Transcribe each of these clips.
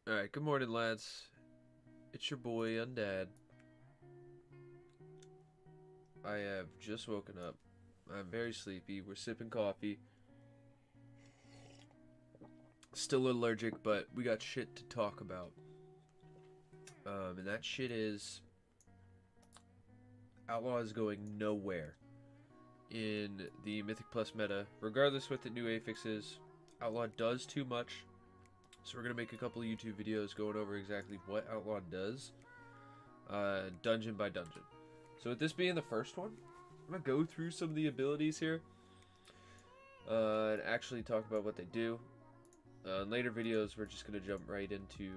Alright, good morning, lads. It's your boy, Undad. I have just woken up. I'm very sleepy. We're sipping coffee. Still allergic, but we got shit to talk about. And that shit is Outlaw is going nowhere in the Mythic Plus meta. Regardless what the new affix is, Outlaw does too much. So we're going to make a couple of YouTube videos going over exactly what Outlaw does, dungeon by dungeon. So with this being the first one, I'm going to go through some of the abilities here and actually talk about what they do. In later videos, we're just going to jump right into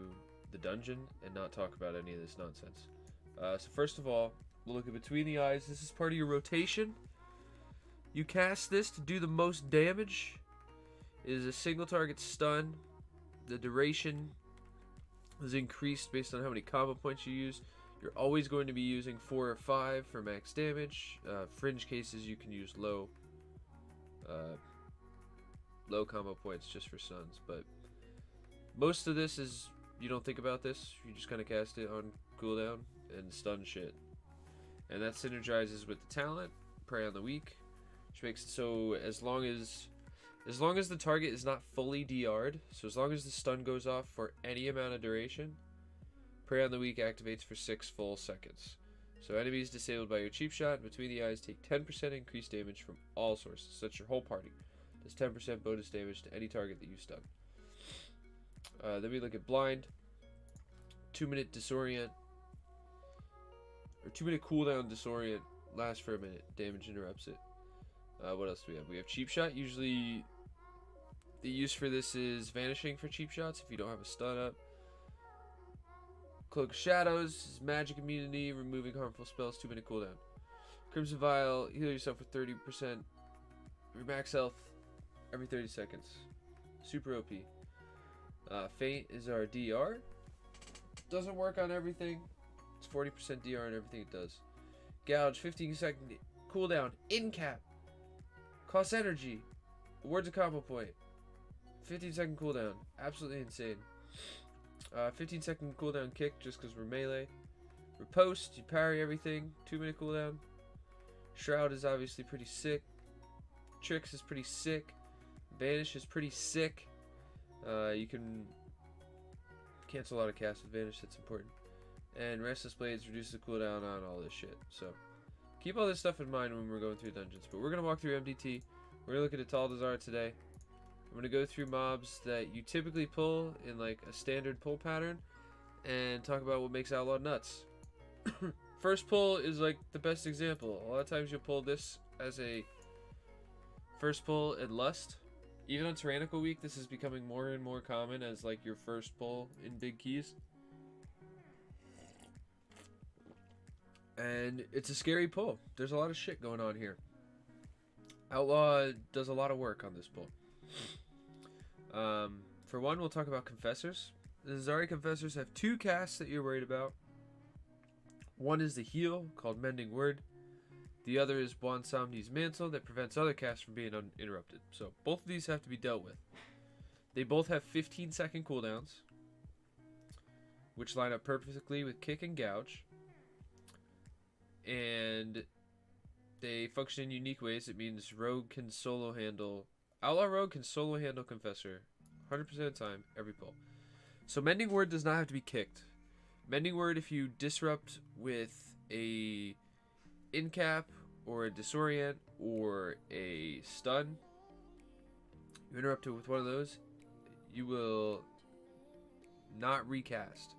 the dungeon and not talk about any of this nonsense. So first of all, we'll look at Between the Eyes. This is part of your rotation. You cast this to do the most damage. It is a single target stun. The duration is increased based on how many combo points you use. You're always going to be using 4 or 5 for max damage. Fringe cases, you can use low combo points just for stuns. But most of this is, you don't think about this. You just kind of cast it on cooldown and stun shit. And that synergizes with the talent, Prey on the Weak, which makes it so as long as the target is not fully DR'd, so as long as the stun goes off for any amount of duration, Prey on the Weak activates for 6 full seconds. So enemies disabled by your cheap shot Between the Eyes take 10% increased damage from all sources. So that's your whole party. Does 10% bonus damage to any target that you stun. Then we look at Blind. 2-minute disorient. Or 2-minute cooldown disorient. Lasts for a minute. Damage interrupts it. What else do we have? We have Cheap Shot. Usually the use for this is vanishing for cheap shots if you don't have a stun up. Cloak of Shadows is magic immunity, removing harmful spells, 2-minute cooldown. Crimson Vial, heal yourself with 30% your max health every 30 seconds. Super OP. Faint is our DR. Doesn't work on everything. It's 40% DR on everything it does. Gouge, 15-second cooldown, in cap. Costs energy. Awards a combo point. 15-second cooldown. Absolutely insane. 15-second cooldown kick just because we're melee. Riposte, you parry everything. 2-minute cooldown. Shroud is obviously pretty sick. Tricks is pretty sick. Vanish is pretty sick. You can cancel out a cast with Vanish, that's important. And Restless Blades reduces the cooldown on all this shit. So keep all this stuff in mind when we're going through dungeons. But we're going to walk through MDT. We're going to look at Atal'Dazar today. I'm going to go through mobs that you typically pull in like a standard pull pattern and talk about what makes Outlaw nuts. First pull is like the best example. A lot of times you'll pull this as a first pull in Lust. Even on Tyrannical Week, this is becoming more and more common as like your first pull in big keys. And it's a scary pull. There's a lot of shit going on here. Outlaw does a lot of work on this pull. For one, we'll talk about Confessors. The Zari Confessors have 2 casts that you're worried about. One is the heal, called Mending Word. The other is Bonsomni's Mantle, that prevents other casts from being uninterrupted. So both of these have to be dealt with. They both have 15-second cooldowns, which line up perfectly with Kick and Gouge. And they function in unique ways. It means Rogue can solo handle... Outlaw Rogue can solo handle Confessor 100% of the time, every pull. So Mending Word does not have to be kicked. Mending Word, if you disrupt with a incap or a disorient or a stun, you interrupt it with one of those, you will not recast.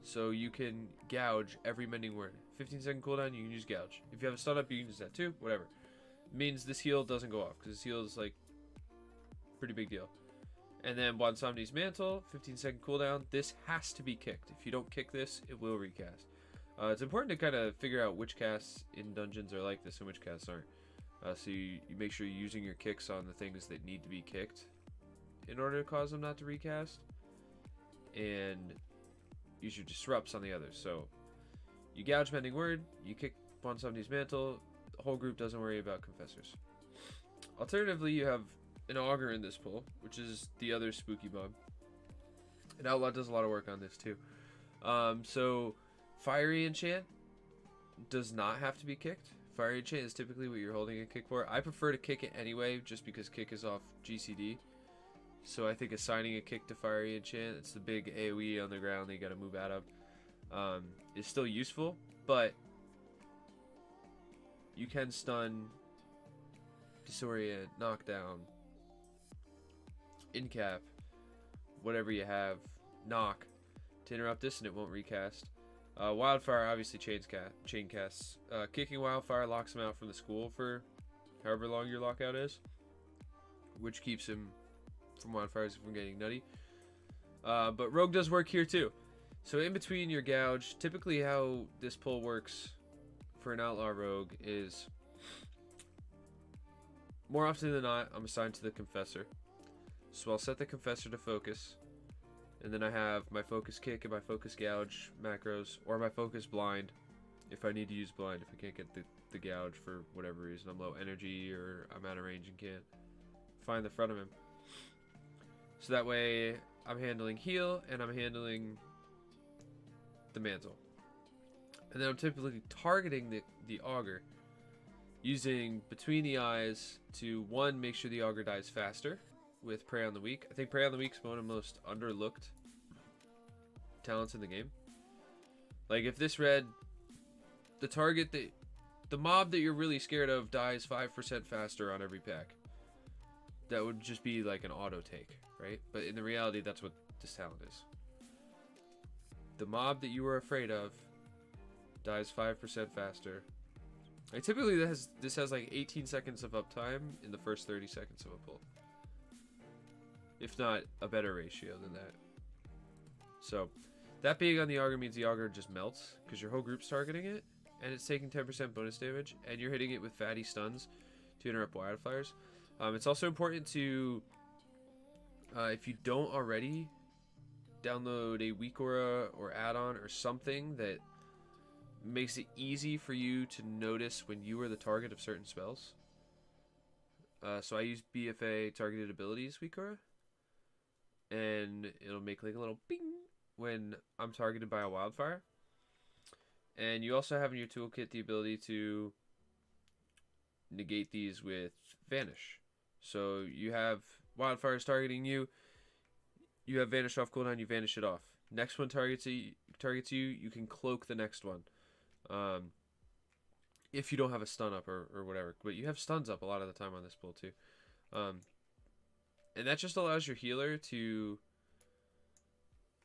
So you can gouge every Mending Word. 15-second cooldown, you can use gouge. If you have a stun up, you can use that too. Whatever. It means this heal doesn't go off, because this heal is like pretty big deal. And then Bonsomni's Mantle, 15-second cooldown. This has to be kicked. If you don't kick this, it will recast. It's important to kind of figure out which casts in dungeons are like this and which casts aren't. So you make sure you're using your kicks on the things that need to be kicked in order to cause them not to recast. And use your disrupts on the others. So you gouge Mending Word, you kick Bonsomni's Mantle, the whole group doesn't worry about Confessors. Alternatively, you have an Augur in this pull, which is the other spooky mob. And Outlaw does a lot of work on this too. So Fiery Enchant does not have to be kicked. Fiery Enchant is typically what you're holding a kick for. I prefer to kick it anyway, just because kick is off GCD. So I think assigning a kick to Fiery Enchant, it's the big AoE on the ground that you gotta move out of, is still useful, but you can stun, disorient, knockdown, incap, whatever you have, knock, to interrupt this and it won't recast. Wildfire obviously chain casts. Kicking Wildfire locks him out from the school for however long your lockout is, which keeps him from Wildfires from getting nutty. But Rogue does work here too. So in between your gouge, typically how this pull works for an Outlaw Rogue is, more often than not, I'm assigned to the Confessor. So I'll set the Confessor to focus, and then I have my focus kick and my focus gouge macros, or my focus blind if I need to use blind if I can't get the gouge for whatever reason. I'm low energy or I'm out of range and can't find the front of him. So that way I'm handling heal and I'm handling the mantle. And then I'm typically targeting the augur, using between the eyes to, one, make sure the augur dies faster with Prey on the Weak. I think Prey on the Weak is one of the most underlooked talents in the game. Like, if this red, the mob that you're really scared of dies 5% faster on every pack, that would just be like an auto take, right? But in the reality, that's what this talent is. The mob that you were afraid of dies 5% faster. Like, typically this has like 18 seconds of uptime in the first 30 seconds of a pull, if not a better ratio than that. So that being on the augur means the augur just melts because your whole group's targeting it, and it's taking 10% bonus damage, and you're hitting it with fatty stuns to interrupt wildfires. It's also important to, if you don't already, download a weak aura or add-on or something that makes it easy for you to notice when you are the target of certain spells. So I use BFA targeted abilities weak aura, and it'll make like a little bing when I'm targeted by a wildfire. And you also have in your toolkit the ability to negate these with vanish. So you have wildfires targeting you, you have vanish off cooldown, you vanish it off. Next one targets you, you can cloak the next one. If you don't have a stun up or whatever. But you have stuns up a lot of the time on this pull too. And that just allows your healer to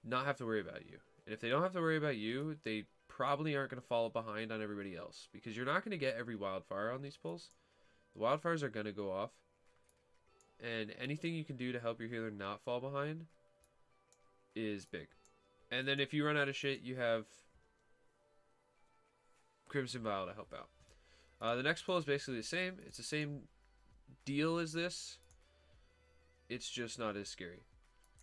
not have to worry about you. And if they don't have to worry about you, they probably aren't going to fall behind on everybody else, because you're not going to get every wildfire on these pulls. The wildfires are going to go off, and anything you can do to help your healer not fall behind is big. And then if you run out of shit, you have Crimson Vial to help out. The next pull is basically the same. It's the same deal as this. It's just not as scary.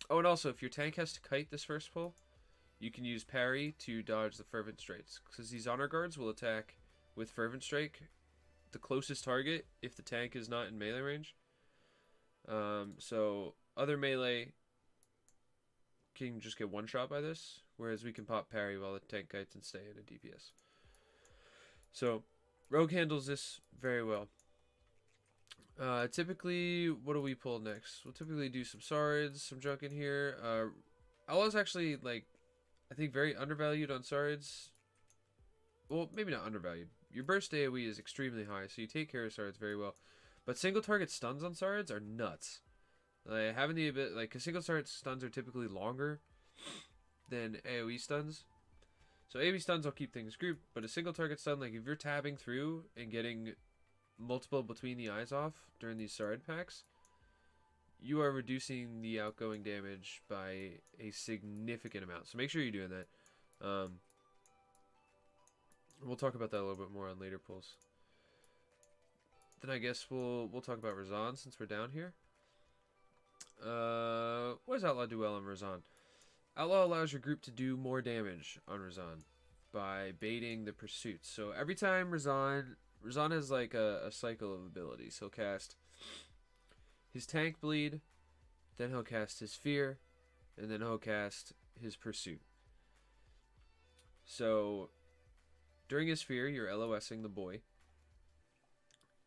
Oh, and also, if your tank has to kite this first pull, you can use parry to dodge the Fervent Strikes, because these honor guards will attack with Fervent Strike the closest target if the tank is not in melee range. So other melee can just get one shot by this, whereas we can pop parry while the tank kites and stay in a DPS. So Rogue handles this very well. Typically, what do we pull next? We'll typically do some Sarids, some junk in here. Outlaw's actually, like, I think very undervalued on Sarids. Well, maybe not undervalued. Your burst AoE is extremely high, so you take care of Sarids very well. But single target stuns on Sarids are nuts. Like, having the ability, like, cause single target stuns are typically longer than AoE stuns. So AoE stuns will keep things grouped, but a single target stun, like if you're tabbing through and getting multiple between the eyes off during these Sarid packs, you are reducing the outgoing damage by a significant amount. So make sure you're doing that. We'll talk about that a little bit more on later pulls. Then I guess we'll talk about Razan since we're down here. What does Outlaw do well on Razan? Outlaw allows your group to do more damage on Razan by baiting the pursuits. So every time Razan has like a cycle of abilities. He'll cast his tank bleed, then he'll cast his fear, and then he'll cast his Pursuit. So during his fear, you're LOSing the boy.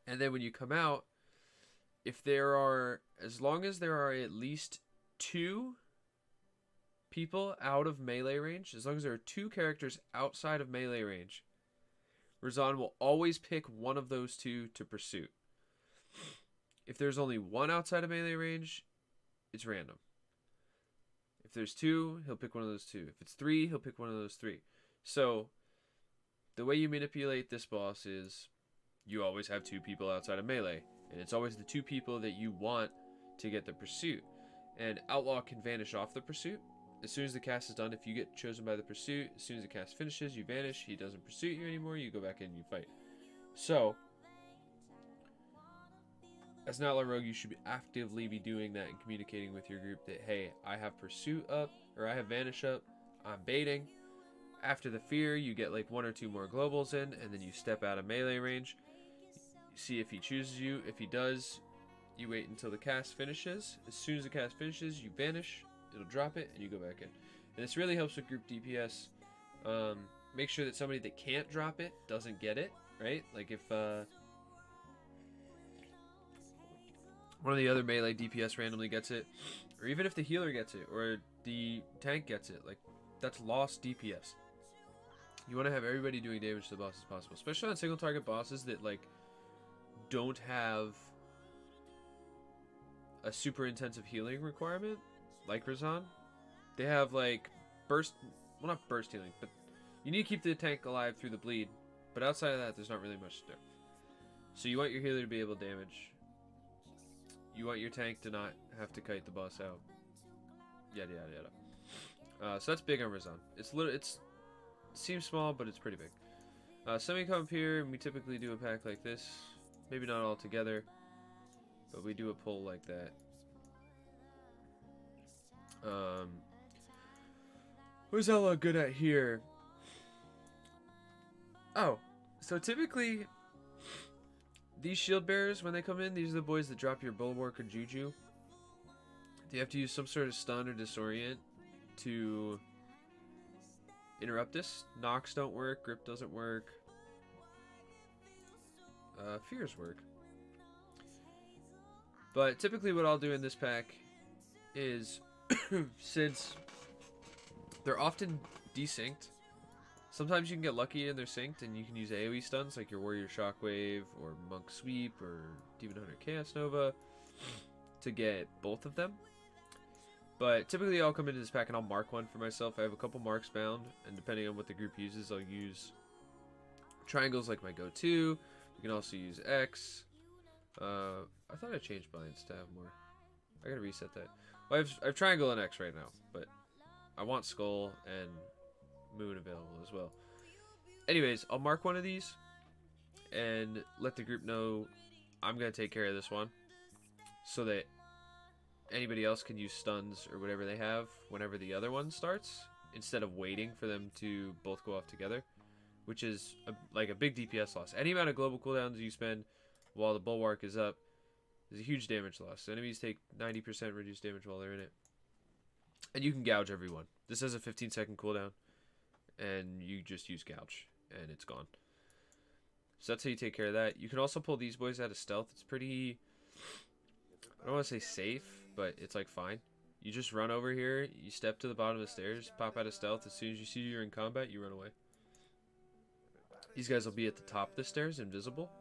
And then when you come out, as long as there are at least 2 people out of melee range, as long as there are 2 characters outside of melee range, Razan will always pick one of those 2 to Pursuit. If there's only 1 outside of melee range, it's random. If there's 2, he'll pick one of those 2. If it's 3, he'll pick one of those 3. So the way you manipulate this boss is you always have 2 people outside of melee, and it's always the 2 people that you want to get the Pursuit. And Outlaw can vanish off the Pursuit. As soon as the cast is done, if you get chosen by the Pursuit, as soon as the cast finishes, you vanish. He doesn't pursue you anymore. You go back in and you fight. So, as an Outlaw Rogue, you should actively be doing that and communicating with your group that, hey, I have Pursuit up, or I have Vanish up, I'm baiting. After the fear, you get like 1 or 2 more globals in, and then you step out of melee range. See if he chooses you. If he does, you wait until the cast finishes. As soon as the cast finishes, you vanish. It'll drop it, and you go back in. And this really helps with group DPS. Make sure that somebody that can't drop it doesn't get it, right? Like if one of the other melee DPS randomly gets it, or even if the healer gets it, or the tank gets it, like that's lost DPS. You want to have everybody doing damage to the boss as possible, especially on single target bosses that like don't have a super intensive healing requirement, like Razan. They have like burst, well not burst healing, but you need to keep the tank alive through the bleed. But outside of that, there's not really much to do. So you want your healer to be able to damage. You want your tank to not have to kite the boss out. Yada yada yada. So that's big on Razan. It seems small, but it's pretty big. Semi come up here, and we typically do a pack like this. Maybe not all together, but we do a pull like that. What's Outlaw good at here? Oh, so typically these shield bearers, when they come in, these are the boys that drop your bulwark or juju. You have to use some sort of stun or disorient to interrupt this. Knocks don't work, grip doesn't work. Fears work. But typically what I'll do in this pack is, since they're often desynced, sometimes you can get lucky and they're synced and you can use AoE stuns like your Warrior Shockwave or Monk Sweep or Demon Hunter Chaos Nova to get both of them. But typically I'll come into this pack and I'll mark one for myself. I have a couple marks bound, and depending on what the group uses, I'll use triangles like my go-to. You can also use X. I thought I changed binds to have more. I gotta reset that. Well, I have triangle and X right now, but I want skull and moon available as well. Anyways, I'll mark one of these and let the group know I'm gonna take care of this one, so that anybody else can use stuns or whatever they have whenever the other one starts, instead of waiting for them to both go off together, which is like a big DPS loss. Any amount of global cooldowns you spend while the bulwark is up is a huge damage loss. Enemies take 90% reduced damage while they're in it. And you can gouge everyone. This has a 15-second cooldown, and you just use gouge, and it's gone. So that's how you take care of that. You can also pull these boys out of stealth. It's pretty, I don't want to say safe, but it's like fine. You just run over here, you step to the bottom of the stairs, pop out of stealth. As soon as you see you're in combat, you run away. These guys will be at the top of the stairs, invisible,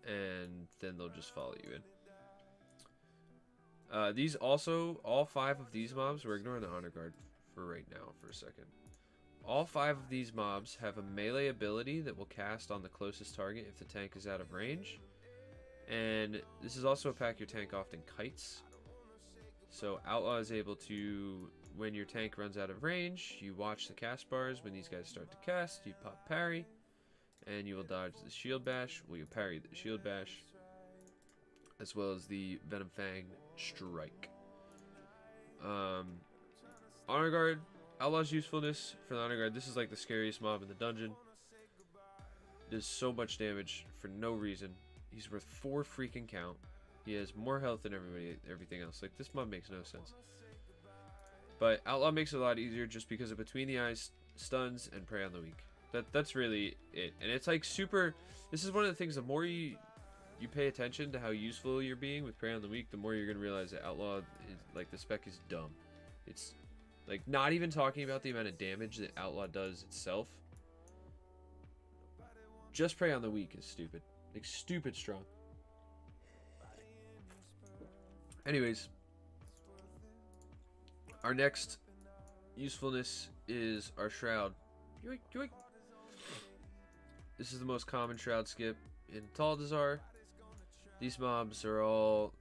and then they'll just follow you in. These also, all 5 of these mobs, we're ignoring the honor guard for right now for a second. All 5 of these mobs have a melee ability that will cast on the closest target if the tank is out of range. And this is also a pack your tank often kites. So Outlaw is able to, when your tank runs out of range, you watch the cast bars. When these guys start to cast, you pop parry, and you will dodge the shield bash. Well, you parry the shield bash, as well as the Venom Fang strike. Honor guard, Outlaw's usefulness for the honor guard. This is like the scariest mob in the dungeon. Does so much damage for no reason. He's worth 4 freaking count. He has more health than everything else. Like, this mob makes no sense. But Outlaw makes it a lot easier just because of between the eyes stuns and prey on the weak. That's really it. And it's like super. This is one of the things. The more you pay attention to how useful you're being with prey on the weak, the more you're gonna realize that Outlaw is like the spec is dumb. It's like not even talking about the amount of damage that Outlaw does itself. Just prey on the weak is stupid. Like stupid strong. Anyways, our next usefulness is our shroud. Yoink, yoink. This is the most common shroud skip in Atal'Dazar. These mobs are all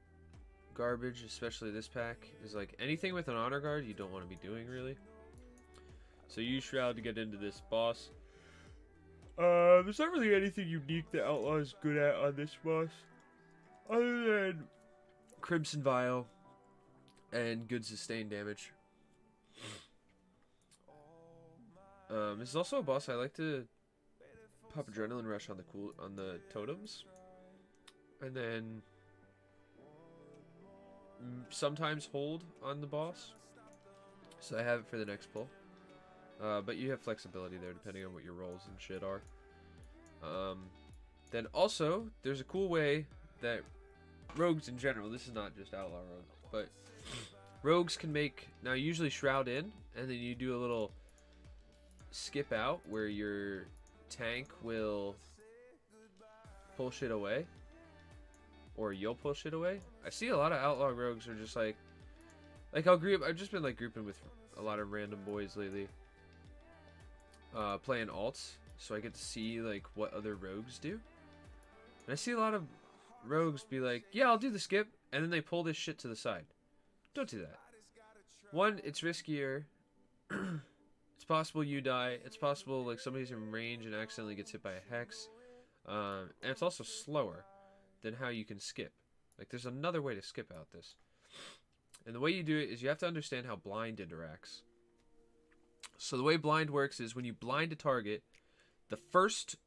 garbage, especially this pack. Is like anything with an honor guard you don't want to be doing really. So use shroud to get into this boss. There's not really anything unique that Outlaw is good at on this boss, other than Crimson Vial and good sustained damage. This is also a boss I like to pop Adrenaline Rush on the totems, and then sometimes hold on the boss. So I have it for the next pull. But you have flexibility there depending on what your rolls and shit are. Then also, there's a cool way that rogues in general, this is not just Outlaw Rogue, but rogues can make, now usually shroud in, and then you do a little skip out where your tank will pull shit away, or you'll pull shit away. I see a lot of Outlaw Rogues are just like I've just been like grouping with a lot of random boys lately. Playing alts, so I get to see like what other rogues do. And I see a lot of rogues be like, yeah, I'll do the skip, and then they pull this shit to the side. Don't do that. One, it's riskier. It's possible you die. It's possible like somebody's in range and accidentally gets hit by a hex. And it's also slower than how you can skip. Like there's another way to skip out this. And the way you do it is you have to understand how blind interacts. So the way blind works is when you blind a target, the first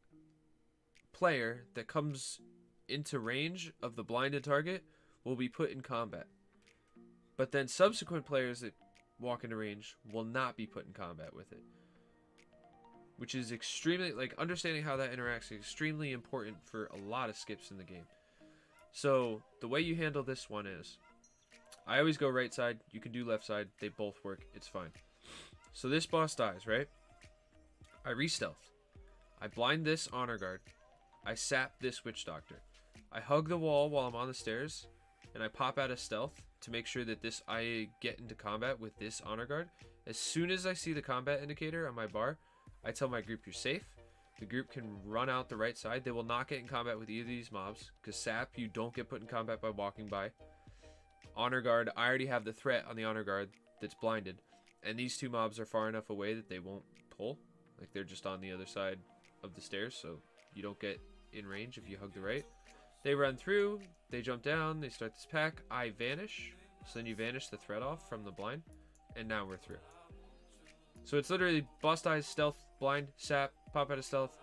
player that comes into range of the blinded target will be put in combat. But then subsequent players that walk into range will not be put in combat with it. Which is extremely, like, understanding how that interacts is extremely important for a lot of skips in the game. So the way you handle this one is, I always go right side, you can do left side, they both work, it's fine. So this boss dies, right? I re-stealth. I blind this honor guard. I sap this witch doctor. I hug the wall while I'm on the stairs, and I pop out of stealth to make sure that I get into combat with this honor guard. As soon as I see the combat indicator on my bar, I tell my group you're safe. The group can run out the right side. They will not get in combat with either of these mobs, because sap, you don't get put in combat by walking by. Honor guard, I already have the threat on the honor guard that's blinded. And these two mobs are far enough away that they won't pull. Like they're just on the other side of the stairs, so you don't get in range if you hug the right. They run through, they jump down, they start this pack. I vanish, so then you vanish the threat off from the blind, and now we're through. So it's literally boss dies, stealth, blind, sap, pop out of stealth,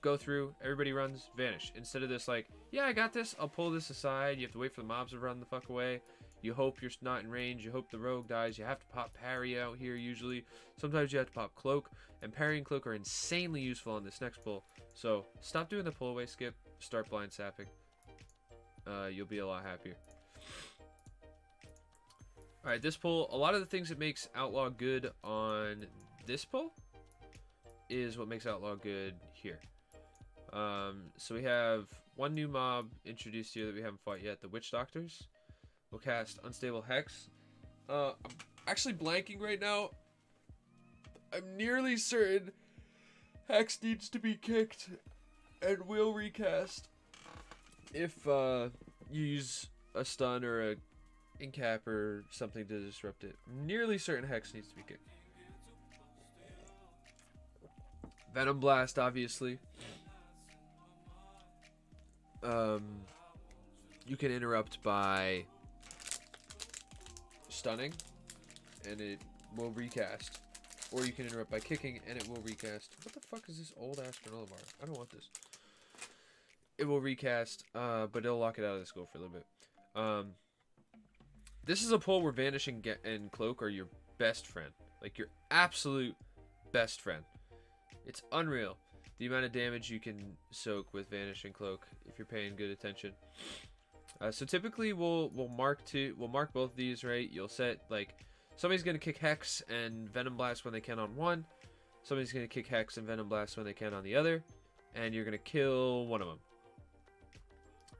go through, everybody runs, vanish. Instead of this like, yeah, I got this, I'll pull this aside, you have to wait for the mobs to run the fuck away. You hope you're not in range. You hope the rogue dies. You have to pop parry out here usually. Sometimes you have to pop cloak. And parry and cloak are insanely useful on this next pull. So stop doing the pull away skip. Start blind sapping. You'll be a lot happier. Alright, this pull. A lot of the things that makes Outlaw good on this pull is what makes Outlaw good here. So we have one new mob introduced here that we haven't fought yet. The Witch Doctors. We'll cast Unstable Hex. I'm actually blanking right now. I'm nearly certain Hex needs to be kicked and will recast if you use a stun or a incap or something to disrupt it. I'm nearly certain Hex needs to be kicked. Venom Blast, obviously. You can interrupt by stunning, and it will recast. Or you can interrupt by kicking, and it will recast. What the fuck is this old ass granola bar? I don't want this. It will recast, but it'll lock it out of the scope for a little bit. This is a pull where Vanish and Cloak are your best friend. Like your absolute best friend. It's unreal the amount of damage you can soak with Vanish and Cloak if you're paying good attention. So typically we'll mark both of these, right? You'll set like somebody's gonna kick Hex and Venom Blast when they can on one. Somebody's gonna kick Hex and Venom Blast when they can on the other, and you're gonna kill one of them.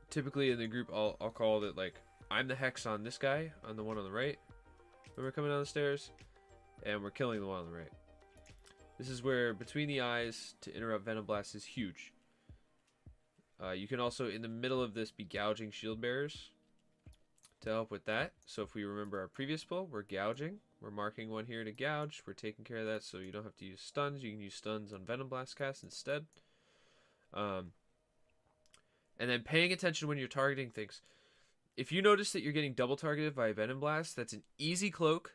Typically in the group, I'll call it like I'm the Hex on this guy, on the one on the right when we're coming down the stairs, and we're killing the one on the right. This is where between the eyes to interrupt Venom Blast is huge. You can also, in the middle of this, be gouging shield bearers to help with that. So if we remember our previous pull, we're gouging. We're marking one here to gouge. We're taking care of that so you don't have to use stuns. You can use stuns on Venom Blast cast instead. And then paying attention when you're targeting things. If you notice that you're getting double targeted by Venom Blast, that's an easy cloak.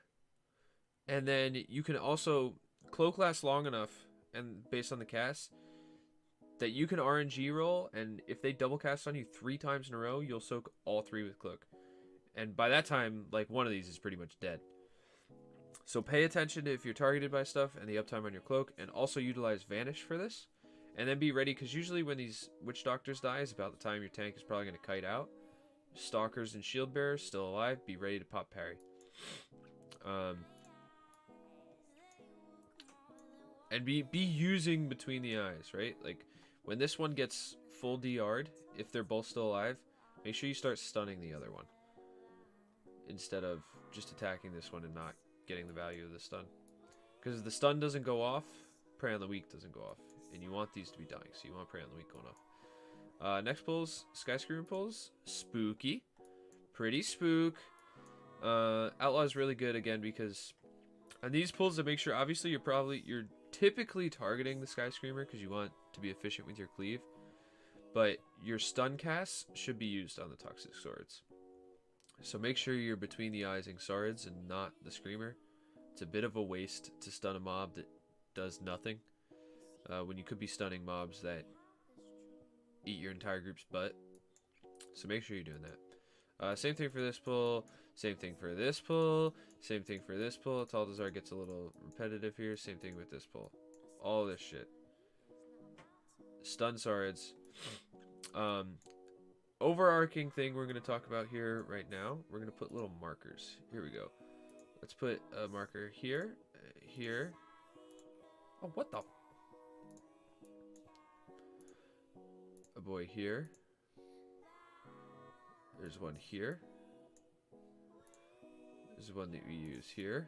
And then you can also... Cloak lasts long enough, and based on the cast, that you can RNG roll, and if they double cast on you 3 times in a row, you'll soak all 3 with Cloak. And by that time, like, one of these is pretty much dead. So pay attention to if you're targeted by stuff and the uptime on your Cloak, and also utilize Vanish for this. And then be ready, because usually when these Witch Doctors die is about the time your tank is probably going to kite out. Stalkers and Shield Bearers still alive, be ready to pop parry. And be using between the eyes, right? Like, when this one gets full DR'd, if they're both still alive, make sure you start stunning the other one. Instead of just attacking this one and not getting the value of the stun. Because if the stun doesn't go off, Prey on the Weak doesn't go off. And you want these to be dying, so you want Prey on the Weak going off. Next pulls, Skyscraper pulls. Spooky. Pretty spook. Outlaw is really good, again, because... on these pulls, to make sure, obviously, you're typically targeting the Sky Screamer because you want to be efficient with your cleave, but your stun casts should be used on the Toxic Swords. So make sure you're between the eyesing Swords and not the Screamer. It's a bit of a waste to stun a mob that does nothing when you could be stunning mobs that eat your entire group's butt. So make sure you're doing that. Same thing for this pull. Same thing for this pull. Same thing for this pull. Atal'Dazar gets a little repetitive here. Same thing with this pull. All this shit. Stun Swords. Overarching thing we're going to talk about here right now. We're going to put little markers. Here we go. Let's put a marker here. Here. Oh, what the... a boy here. There's one here. There's one that we use here.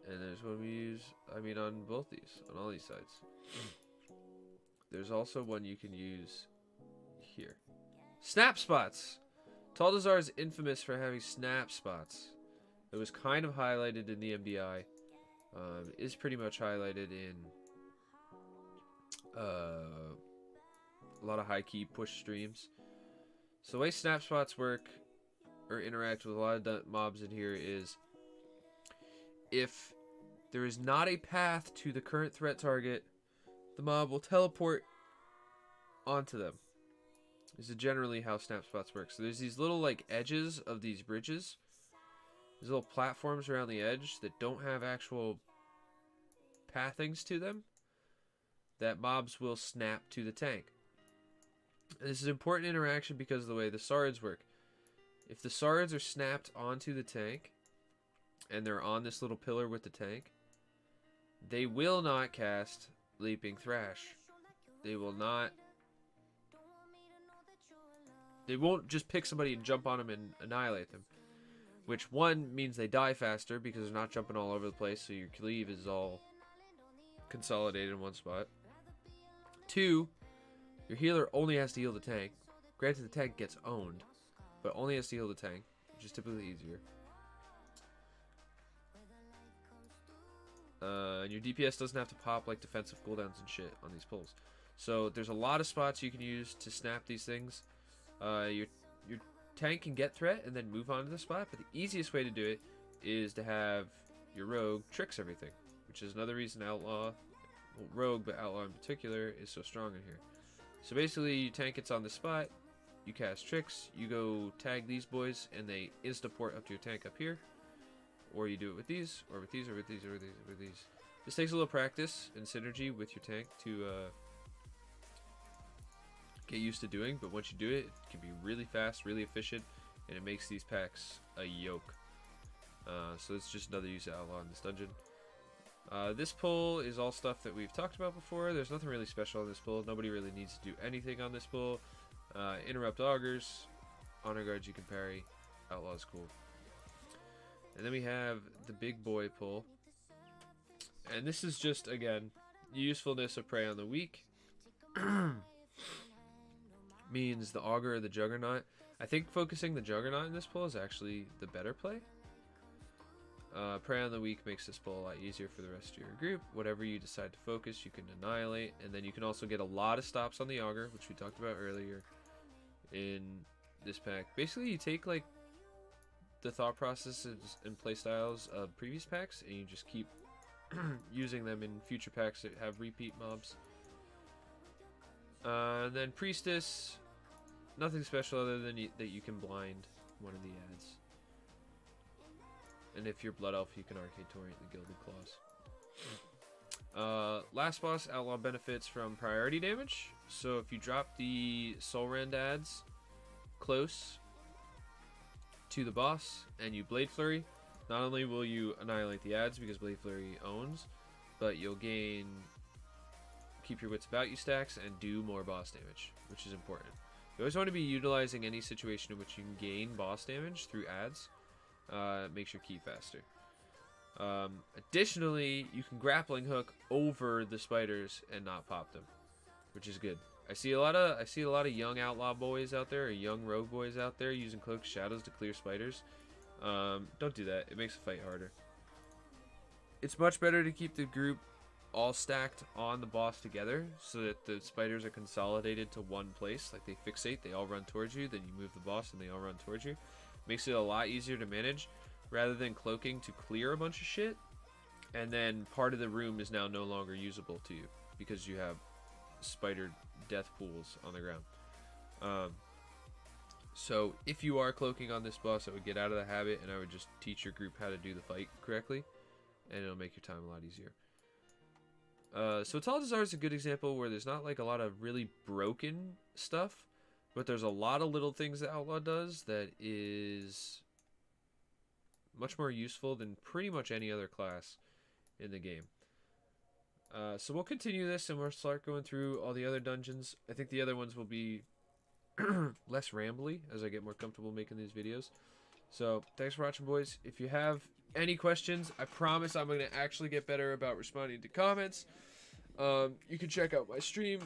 And there's one we use, I mean, on both these, on all these sides. There's also one you can use here. Snap spots! Atal'Dazar is infamous for having snap spots. It was kind of highlighted in the MDI. Is pretty much highlighted in a lot of high key push streams. So the way snap spots work or interact with a lot of mobs in here is if there is not a path to the current threat target, the mob will teleport onto them. This is generally how snap spots work. So there's these little like edges of these bridges, these little platforms around the edge that don't have actual pathings to them, that mobs will snap to the tank. And this is important interaction because of the way the Sards work. If the Sards are snapped onto the tank, and they're on this little pillar with the tank, they will not cast Leaping Thrash. They will not... they won't just pick somebody and jump on them and annihilate them. Which, one, means they die faster because they're not jumping all over the place, so your cleave is all consolidated in one spot. 2, your healer only has to heal the tank. Granted, the tank gets owned, but only has to heal the tank, which is typically easier. And your DPS doesn't have to pop like defensive cooldowns and shit on these pulls. So there's a lot of spots you can use to snap these things. Your tank can get threat and then move on to the spot, but the easiest way to do it is to have your rogue tricks everything, which is another reason Outlaw, well, Rogue, but Outlaw in particular, is so strong in here. So basically, your tank gets on the spot, you cast tricks, you go tag these boys, and they insta-port up to your tank up here. or you do it with these, or with these, or with these, or with these, or with these. This takes a little practice and synergy with your tank to get used to doing, but once you do it, it can be really fast, really efficient, and it makes these packs a yoke. So it's just another use of Outlaw in this dungeon. This pull is all stuff that we've talked about before. There's nothing really special on this pull. Nobody really needs to do anything on this pull. Interrupt augurs, honor guards you can parry, Outlaw is cool. And then we have the big boy pull. And this is just, again, usefulness of Prey on the Weak. Means the Augur or the Juggernaut. I think focusing the Juggernaut in this pull is actually the better play. Prey on the Weak makes this pull a lot easier for the rest of your group. Whatever you decide to focus, you can annihilate. And then you can also get a lot of stops on the Augur, which we talked about earlier in this pack. Basically, you take like the thought processes and playstyles of previous packs, and you just keep using them in future packs that have repeat mobs. And then Priestess, nothing special other than that you can blind one of the ads. And if you're Blood Elf, you can Arcade Torrent the Gilded Claws. Last boss, Outlaw benefits from priority damage. So if you drop the Soul Rend ads close to the boss and you Blade Flurry, not only will you annihilate the ads because Blade Flurry owns, but you'll gain keep your wits about you stacks and do more boss damage, which is important. You always want to be utilizing any situation in which you can gain boss damage through ads. Makes your key faster. Additionally, you can grappling hook over the spiders and not pop them, which is good. I see a lot of young outlaw boys out there, or young rogue boys out there using cloak shadows to clear spiders. Don't do that. It makes the fight harder. It's much better to keep the group all stacked on the boss together so that the spiders are consolidated to one place. Like they fixate, they all run towards you, then you move the boss and they all run towards you. Makes it a lot easier to manage rather than cloaking to clear a bunch of shit and then part of the room is now no longer usable to you because you have spider death pools on the ground. So if you are cloaking on this boss, I would get out of the habit and I would just teach your group how to do the fight correctly, and it'll make your time a lot easier. So Atal'Dazar is a good example where there's not like a lot of really broken stuff, but there's a lot of little things that Outlaw does that is much more useful than pretty much any other class in the game. So we'll continue this and we'll start going through all the other dungeons. I think the other ones will be less rambly as I get more comfortable making these videos. So thanks for watching, boys. If you have any questions, I promise I'm going to actually get better about responding to comments. You can check out my stream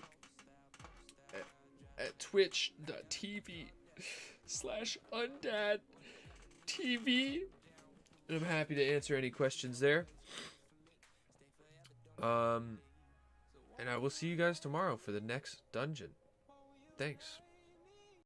at twitch.tv/UndadTV, and I'm happy to answer any questions there. And I will see you guys tomorrow for the next dungeon. Thanks.